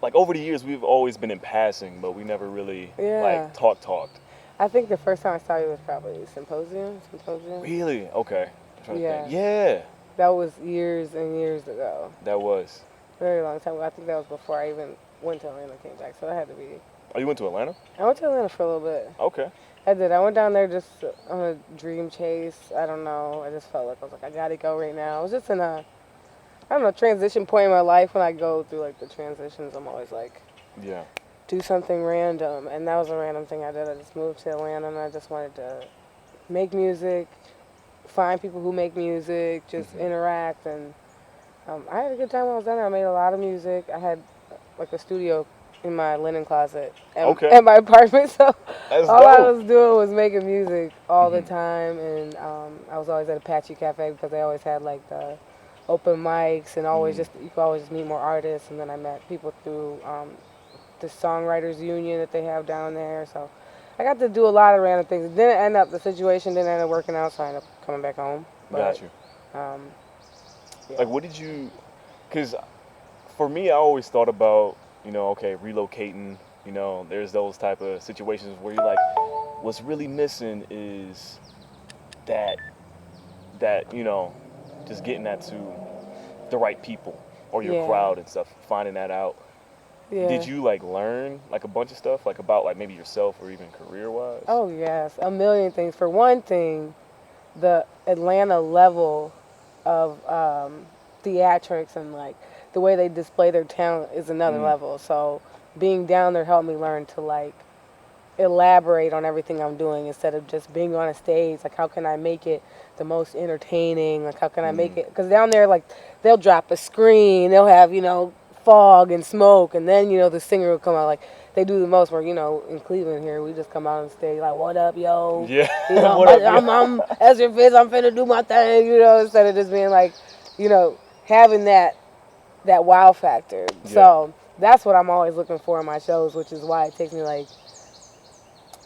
like over the years we've always been in passing, but we never really Yeah. like talked. I think the first time I saw you was probably Symposium. Symposium. Really? Okay. I'm trying to think. Yeah. Yeah, That was years and years ago. that was. Very long time ago. I think that was before I even went to Atlanta, came back. So that had to be. Oh, you went to Atlanta? I went to Atlanta for a little bit. Okay. I did. I went down there just on a dream chase. I don't know. I just felt like I was like, I gotta go right now. I was just in a, I don't know, transition point in my life. When I go through like the transitions, I'm always like, Yeah. do something random. And that was a random thing I did. I just moved to Atlanta and I just wanted to make music, find people who make music, just interact. And I had a good time when I was down there. I made a lot of music. I had like a studio in my linen closet Okay. at my apartment. So That's all I dope. was doing was making music all the time. And I was always at Apache Cafe because they always had like the open mics and always just, you could always just meet more artists. And then I met people through the Songwriters Union that they have down there. So I got to do a lot of random things. It didn't end up, the situation didn't end up working out, so I ended up coming back home. Got you. Um, yeah. Like, what did you? Because for me, I always thought about, okay, relocating. There's those type of situations where you're like, what's really missing is that just getting that to the right people or your Yeah. crowd and stuff, finding that out. Yeah. Did you like learn like a bunch of stuff like about like maybe yourself or even career wise? Oh, yes. A million things. For one thing, the Atlanta level of theatrics and like the way they display their talent is another level. So being down there helped me learn to like elaborate on everything I'm doing instead of just being on a stage. Like, how can I make it the most entertaining? Like, how can I make it? Because down there, like, they'll drop a screen, they'll have, fog and smoke, and then, the singer will come out. Like, they do the most where, in Cleveland here, we just come out on stage, like, what up, yo? Yeah. What up, I'm Esther Fitz, I'm finna do my thing, instead of just being like, having that wow factor. Yeah. So that's what I'm always looking for in my shows, which is why it takes me like,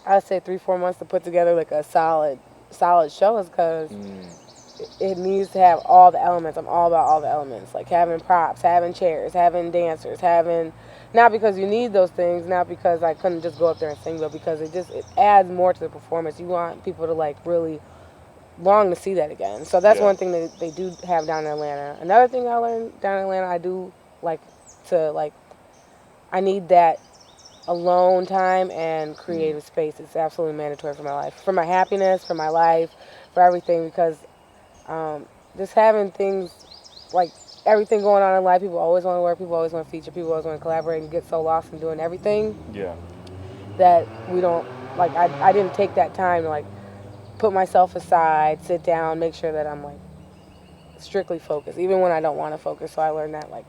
I'd say 3-4 months to put together like a solid show, is because it needs to have all the elements. I'm all about all the elements, like having props, having chairs, having dancers, having, not because you need those things, not because I couldn't just go up there and sing, but because it adds more to the performance. You want people to like really long to see that again. So that's one thing that they do have down in Atlanta. Another thing I learned down in Atlanta, I do like to like, I need that alone time and creative space. It's absolutely mandatory for my life, for my happiness, for my life, for everything, because just having things like everything going on in life, people always want to work, people always want to feature, people always want to collaborate, and get so lost in doing everything that we don't, like, I didn't take that time to like put myself aside, sit down, make sure that I'm like strictly focused, even when I don't want to focus. So I learned that like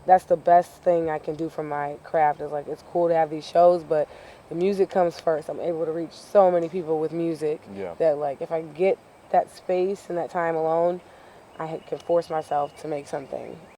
that's the best thing I can do for my craft. Is like, it's cool to have these shows, but the music comes first. I'm able to reach so many people with music that like if I get that space and that time alone, I can force myself to make something